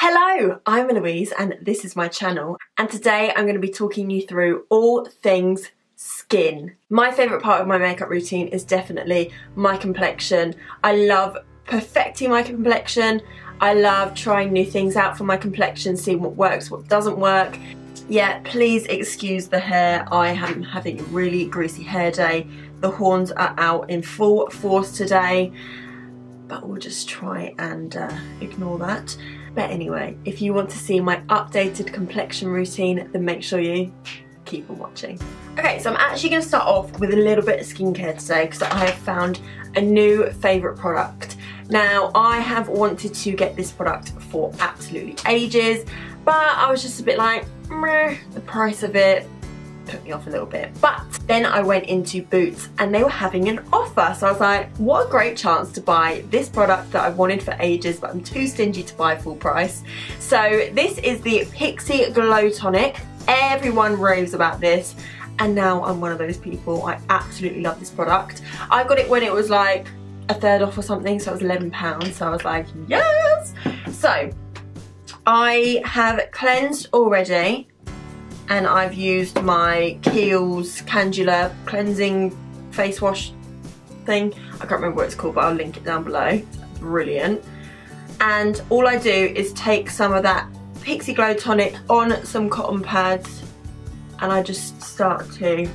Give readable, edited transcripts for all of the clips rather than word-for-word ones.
Hello, I'm Eloise and this is my channel, and today I'm going to be talking you through all things skin. My favourite part of my makeup routine is definitely my complexion. I love perfecting my complexion. I love trying new things out for my complexion, seeing what works, what doesn't work. Yeah, please excuse the hair. I am having a really greasy hair day. The horns are out in full force today, but we'll just try and ignore that. But anyway, if you want to see my updated complexion routine, then make sure you keep on watching. Okay, so I'm actually going to start off with a little bit of skincare today because I have found a new favourite product. Now, I have wanted to get this product for absolutely ages, but I was just a bit like, meh, the price of it put me off a little bit. But then I went into Boots and they were having an offer, so I was like, what a great chance to buy this product that I've wanted for ages but I'm too stingy to buy full price. So this is the Pixi Glow Tonic. Everyone raves about this and now I'm one of those people. I absolutely love this product. I got it when it was like a third off or something, so it was £11, so I was like, yes! So I have cleansed already, and I've used my Kiehls Candula cleansing face wash thing. I can't remember what it's called, but I'll link it down below. It's brilliant. And all I do is take some of that Pixi Glow Tonic on some cotton pads and I just start to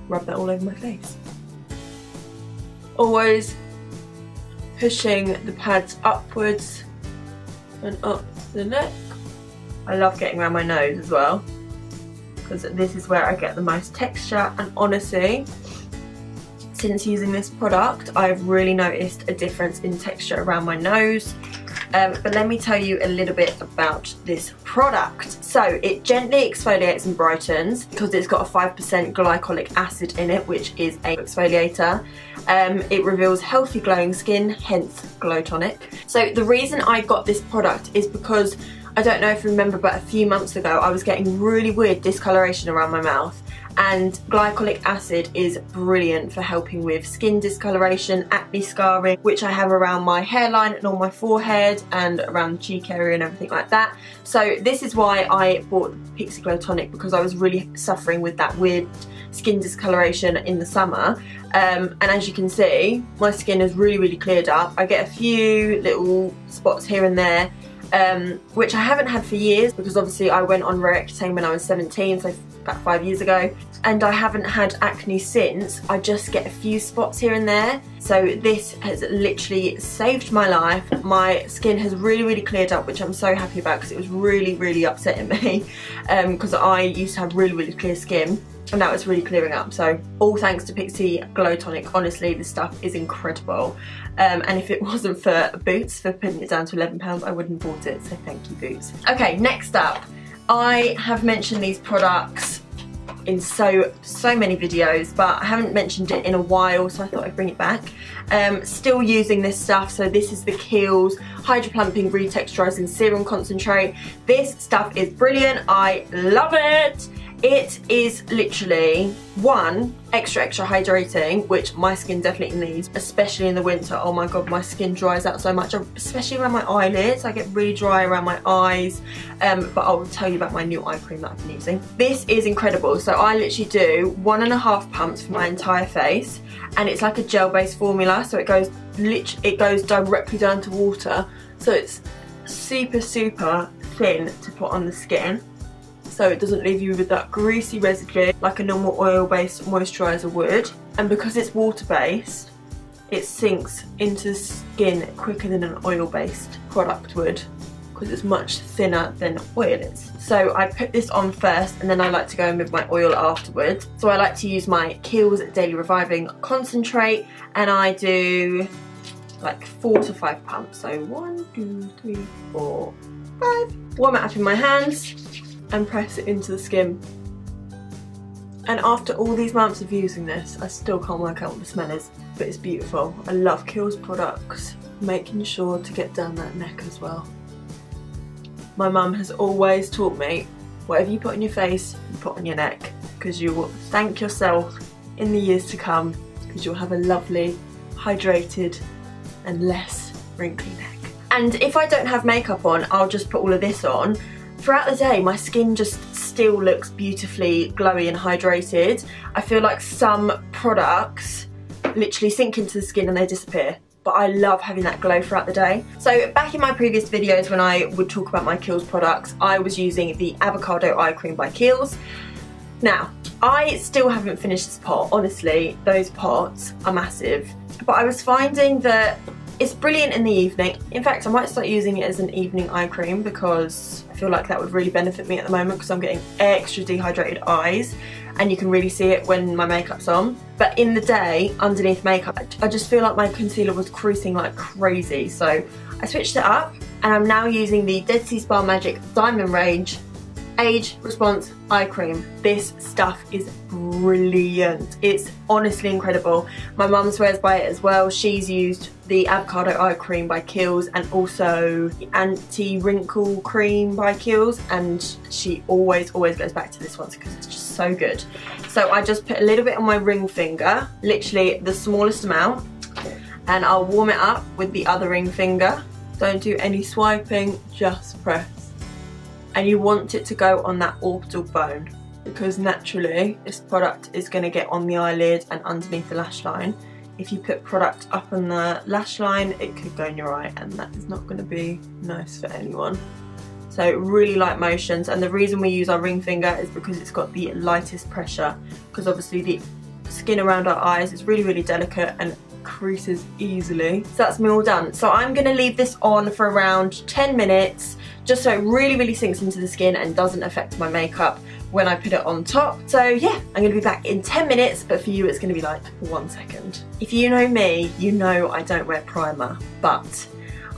rub that all over my face. Always pushing the pads upwards and up the neck. I love getting around my nose as well because this is where I get the most texture, and honestly, since using this product I've really noticed a difference in texture around my nose. But let me tell you a little bit about this product. So it gently exfoliates and brightens because it's got a 5% glycolic acid in it, which is a exfoliator. It reveals healthy glowing skin, hence Glow Tonic. So the reason I got this product is because, I don't know if you remember, but a few months ago I was getting really weird discoloration around my mouth, and glycolic acid is brilliant for helping with skin discoloration, acne scarring, which I have around my hairline and on my forehead and around the cheek area and everything like that. So this is why I bought the Pixi Glow Tonic, because I was really suffering with that weird skin discoloration in the summer. And as you can see, my skin has really cleared up. I get a few little spots here and there, which I haven't had for years because obviously I went on Roaccutane when I was 17, so about 5 years ago, and I haven't had acne since. I just get a few spots here and there, so this has literally saved my life. My skin has really cleared up, which I'm so happy about because it was really upsetting me because I used to have really clear skin and now it's really clearing up. So all thanks to Pixi Glow Tonic. Honestly, this stuff is incredible. And if it wasn't for Boots for putting it down to £11, I wouldn't have bought it, so thank you, Boots. Okay, next up, I have mentioned these products in so many videos, but I haven't mentioned it in a while, so I thought I'd bring it back. Still using this stuff. So this is the Kiehls Hydro Plumping Retexturizing Serum Concentrate. This stuff is brilliant. I love it. It is literally, one, extra hydrating, which my skin definitely needs, especially in the winter. Oh my god, my skin dries out so much, especially around my eyelids. I get really dry around my eyes, but I'll tell you about my new eye cream that I've been using. This is incredible. So I literally do 1.5 pumps for my entire face, and it's like a gel-based formula, so it goes directly down to water, so it's super thin to put on the skin, so it doesn't leave you with that greasy residue like a normal oil-based moisturiser would. And because it's water-based, it sinks into the skin quicker than an oil-based product would, because it's much thinner than oil is. So I put this on first and then I like to go in with my oil afterwards. So I like to use my Kiehls Daily Reviving Concentrate, and I do like 4 to 5 pumps. So 1, 2, 3, 4, 5. Warm it up in my hands and press it into the skin. And after all these months of using this, I still can't work out what the smell is, but it's beautiful. I love Kiehls products, making sure to get down that neck as well. My mum has always taught me, whatever you put on your face, you put on your neck, because you will thank yourself in the years to come, because you'll have a lovely, hydrated and less wrinkly neck. And if I don't have makeup on, I'll just put all of this on. Throughout the day, my skin just still looks beautifully glowy and hydrated. I feel like some products literally sink into the skin and they disappear. But I love having that glow throughout the day. So back in my previous videos when I would talk about my Kiehls products, I was using the Avocado Eye Cream by Kiehls. Now, I still haven't finished this pot. Honestly, those pots are massive. But I was finding that it's brilliant in the evening. In fact, I might start using it as an evening eye cream because I feel like that would really benefit me at the moment because I'm getting extra dehydrated eyes and you can really see it when my makeup's on. But in the day, underneath makeup, I just feel like my concealer was creasing like crazy. So I switched it up and I'm now using the Dead Sea Spa Magic Diamond Range Age Response Eye Cream. This stuff is brilliant. It's honestly incredible. My mum swears by it as well. She's used the Avocado Eye Cream by Kiehls and also the Anti-Wrinkle Cream by Kiehls, and she always goes back to this one because it's just so good. So I just put a little bit on my ring finger, literally the smallest amount, and I'll warm it up with the other ring finger. Don't do any swiping, just press. And you want it to go on that orbital bone because naturally this product is going to get on the eyelid and underneath the lash line. If you put product up on the lash line, it could go in your eye and that is not going to be nice for anyone. So really light motions, and the reason we use our ring finger is because it's got the lightest pressure, because obviously the skin around our eyes is really delicate and creases easily. So that's me all done. So I'm going to leave this on for around 10 minutes just so it really sinks into the skin and doesn't affect my makeup when I put it on top. So yeah, I'm going to be back in 10 minutes, but for you it's going to be like 1 second. If you know me, you know I don't wear primer, but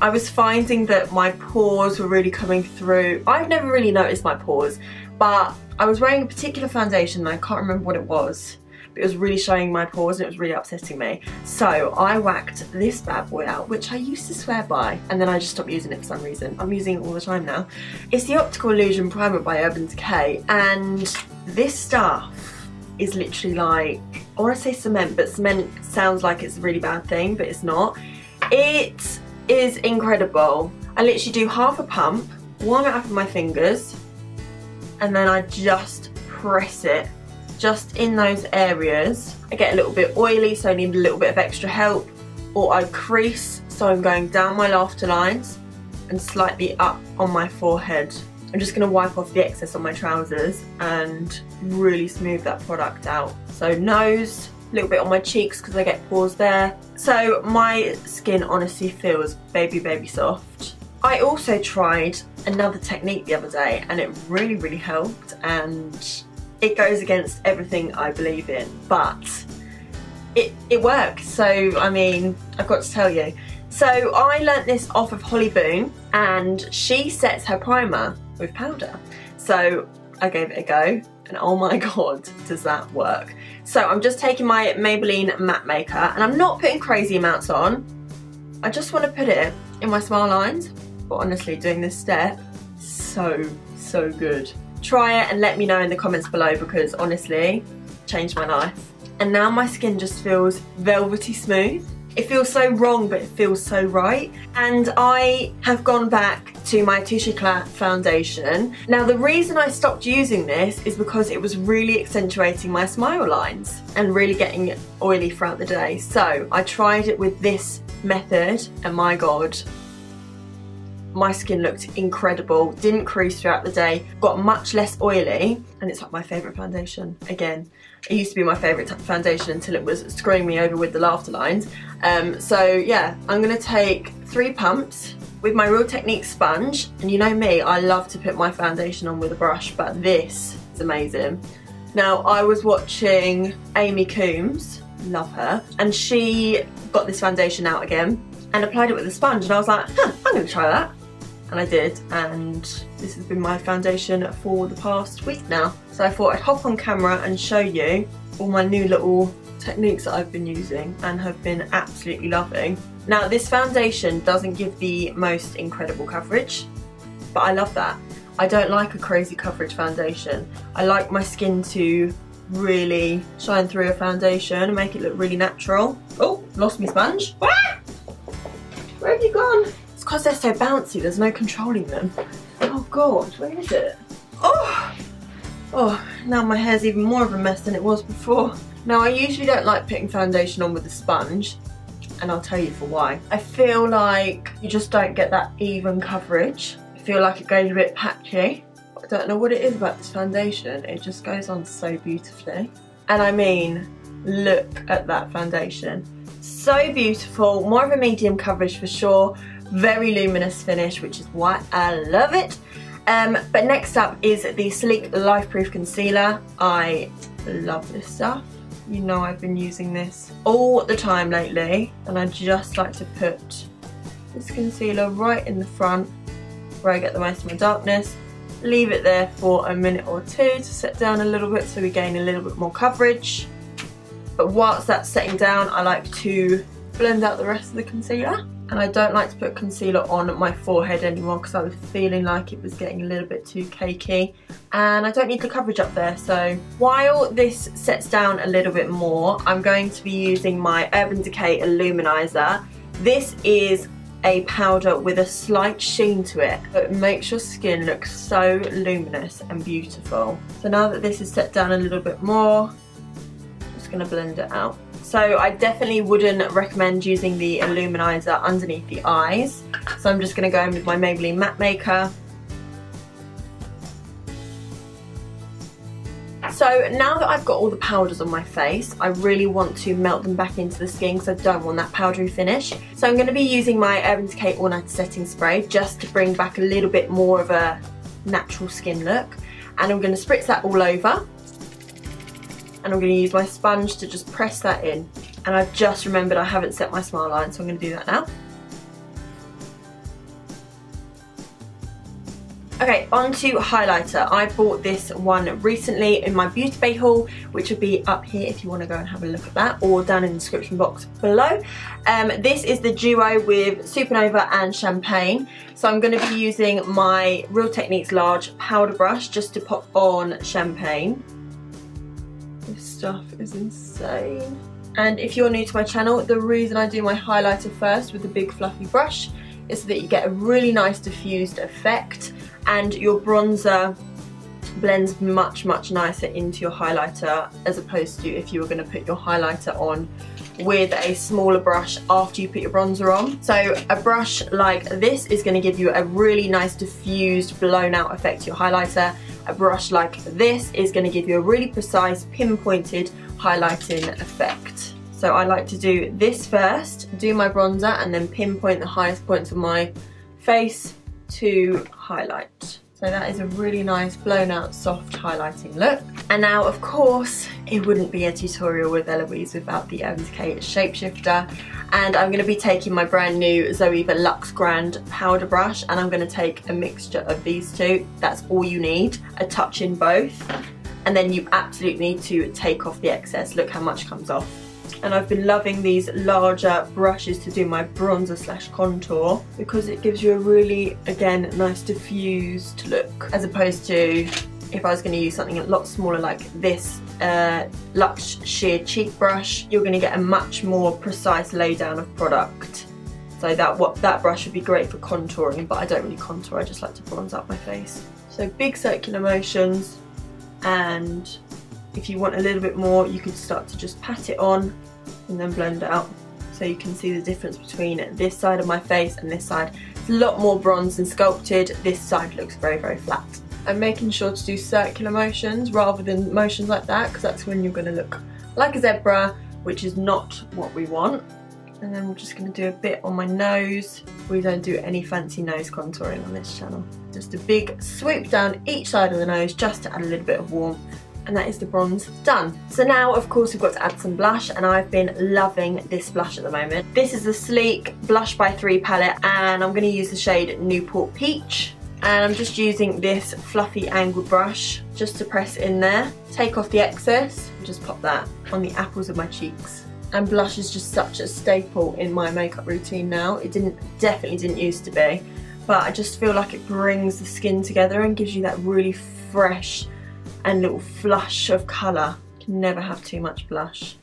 I was finding that my pores were really coming through. I've never really noticed my pores, but I was wearing a particular foundation and I can't remember what it was. It was really showing my pores and it was really upsetting me. So I whacked this bad boy out, which I used to swear by, and then I just stopped using it for some reason. I'm using it all the time now. It's the Optical Illusion Primer by Urban Decay, and this stuff is literally like, I want to say cement, but cement sounds like it's a really bad thing, but it's not. It is incredible. I literally do half a pump, warm it up with my fingers, and then I just press it just in those areas. I get a little bit oily, so I need a little bit of extra help, or I crease, so I'm going down my laughter lines and slightly up on my forehead. I'm just going to wipe off the excess on my trousers and really smooth that product out. So nose, a little bit on my cheeks because I get pores there. So my skin honestly feels baby soft. I also tried another technique the other day and it really helped, and it goes against everything I believe in, but it works. So I mean, I've got to tell you. So I learnt this off of Holly Boone, and she sets her primer with powder. So I gave it a go, and oh my god, does that work. So I'm just taking my Maybelline matte maker, and I'm not putting crazy amounts on. I just want to put it in my smile lines, but honestly doing this step, so good. Try it and let me know in the comments below, because honestly, changed my life. And now my skin just feels velvety smooth. It feels so wrong, but it feels so right. And I have gone back to my Touche Éclat foundation. Now the reason I stopped using this is because it was really accentuating my smile lines and really getting oily throughout the day. So I tried it with this method, and my god, my skin looked incredible, didn't crease throughout the day, got much less oily, and it's like my favourite foundation. Again, it used to be my favourite foundation until it was screwing me over with the laughter lines. So yeah, I'm going to take 3 pumps with my Real Techniques sponge, and you know me, I love to put my foundation on with a brush, but this is amazing. Now I was watching Amy Coombs, love her, and she got this foundation out again and applied it with a sponge, and I was like, huh, I'm going to try that. And I did, and this has been my foundation for the past week now. So I thought I'd hop on camera and show you all my new little techniques that I've been using and have been absolutely loving. Now this foundation doesn't give the most incredible coverage, but I love that. I don't like a crazy coverage foundation. I like my skin to really shine through a foundation and make it look really natural. Oh, lost my sponge. Ah! Where have you gone? because they're so bouncy, there's no controlling them. Oh god, where is it? Oh, now my hair's even more of a mess than it was before. Now I usually don't like putting foundation on with a sponge, and I'll tell you for why. I feel like you just don't get that even coverage. I feel like it goes a bit patchy. I don't know what it is about this foundation, it just goes on so beautifully. And I mean, look at that foundation. So beautiful, more of a medium coverage for sure, very luminous finish, which is why I love it. But next up is the Sleek Life Proof Concealer. I love this stuff. You know I've been using this all the time lately, and I just like to put this concealer right in the front where I get the most of my darkness. Leave it there for a minute or two to set down a little bit so we gain a little bit more coverage. But whilst that's setting down, I like to blend out the rest of the concealer. And I don't like to put concealer on my forehead anymore because I was feeling like it was getting a little bit too cakey. And I don't need the coverage up there. So while this sets down a little bit more, I'm going to be using my Urban Decay Illuminizer. This is a powder with a slight sheen to it. It makes your skin look so luminous and beautiful. So now that this is set down a little bit more, I'm just going to blend it out. So I definitely wouldn't recommend using the Illuminizer underneath the eyes. So I'm just going to go in with my Maybelline Matte Maker. So now that I've got all the powders on my face, I really want to melt them back into the skin because I don't want that powdery finish. So I'm going to be using my Urban Decay All Night Setting Spray just to bring back a little bit more of a natural skin look. And I'm going to spritz that all over. And I'm going to use my sponge to just press that in. And I've just remembered I haven't set my smile line, so I'm going to do that now. Okay, on to highlighter. I bought this one recently in my Beauty Bay haul, which will be up here if you want to go and have a look at that, or down in the description box below. This is the duo with Supernova and Champagne. So I'm going to be using my Real Techniques large powder brush just to pop on Champagne. This stuff is insane. And if you're new to my channel, the reason I do my highlighter first with the big fluffy brush is so that you get a really nice diffused effect, and your bronzer blends much nicer into your highlighter as opposed to if you were going to put your highlighter on with a smaller brush after you put your bronzer on. So a brush like this is going to give you a really nice diffused blown out effect to your highlighter. A brush like this is going to give you a really precise pinpointed highlighting effect. So I like to do this first, do my bronzer, and then pinpoint the highest points of my face to highlight. So that is a really nice blown out soft highlighting look. And now of course it wouldn't be a tutorial with Eloise without the Urban Decay Shapeshifter, and I'm going to be taking my brand new Zoeva Luxe Grand powder brush, and I'm going to take a mixture of these two. That's all you need, a touch in both, and then you absolutely need to take off the excess. Look how much comes off. And I've been loving these larger brushes to do my bronzer slash contour because it gives you a really, again, nice diffused look, as opposed to if I was going to use something a lot smaller like this Luxe Sheer Cheek brush. You're going to get a much more precise laydown of product. So that brush would be great for contouring, but I don't really contour, I just like to bronze up my face. So big circular motions, and if you want a little bit more, you could start to just pat it on and then blend it out. So you can see the difference between this side of my face and this side. It's a lot more bronzed and sculpted. This side looks very flat. I'm making sure to do circular motions rather than motions like that, because that's when you're going to look like a zebra, which is not what we want. And then we're just going to do a bit on my nose. We don't do any fancy nose contouring on this channel. Just a big swoop down each side of the nose just to add a little bit of warmth. And that is the bronze done. So now of course we've got to add some blush, and I've been loving this blush at the moment. This is the Sleek Blush by 3 palette, and I'm going to use the shade Newport Peach. And I'm just using this fluffy angled brush just to press in there, take off the excess, and just pop that on the apples of my cheeks. And blush is just such a staple in my makeup routine now. It definitely didn't used to be, but I just feel like it brings the skin together and gives you that really fresh and little flush of colour. You can never have too much blush.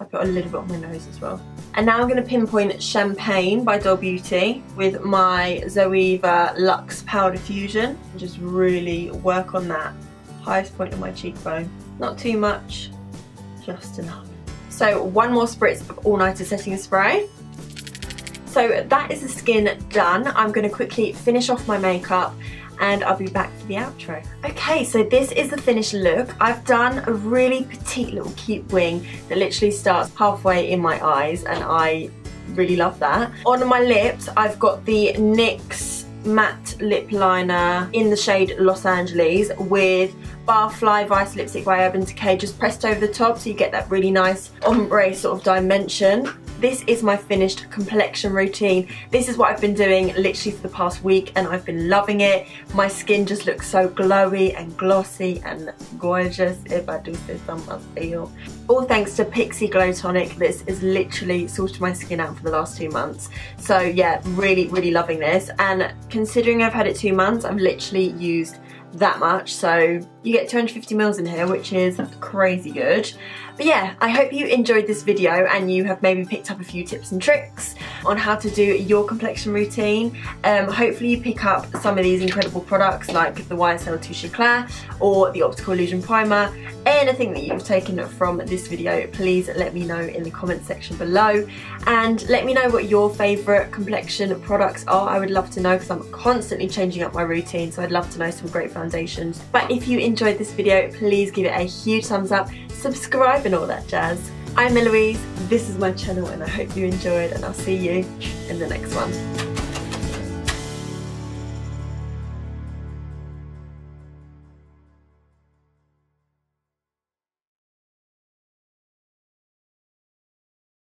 I put a little bit on my nose as well. And now I'm going to pinpoint Champagne by Doll Beauty with my Zoeva Luxe Powder Fusion. And just really work on that highest point of my cheekbone. Not too much, just enough. So one more spritz of All Nighter Setting Spray. So that is the skin done. I'm going to quickly finish off my makeup and I'll be back for the outro. Okay, so this is the finished look. I've done a really petite little cute wing that literally starts halfway in my eyes, and I really love that. On my lips, I've got the NYX matte lip liner in the shade Los Angeles with Barfly Vice Lipstick by Urban Decay just pressed over the top, so you get that really nice ombre sort of dimension. This is my finished complexion routine. This is what I've been doing literally for the past week and I've been loving it. My skin just looks so glowy and glossy and gorgeous, if I do say so myself. All thanks to Pixi Glow Tonic. This is literally sorted my skin out for the last 2 months. So yeah, really, really loving this. And considering I've had it 2 months, I've literally used that much, so you get 250 mils in here, which is crazy good. But yeah, I hope you enjoyed this video and you have maybe picked up a few tips and tricks on how to do your complexion routine. Hopefully you pick up some of these incredible products like the YSL Touche Eclair or the Optical Illusion Primer. Anything that you've taken from this video, please let me know in the comments section below, and let me know what your favourite complexion products are. I would love to know because I'm constantly changing up my routine, so I'd love to know some great foundations. But if you enjoyed this video, please give it a huge thumbs up, subscribe and all that jazz. I'm Eloise, this is my channel and I hope you enjoyed, and I'll see you in the next one.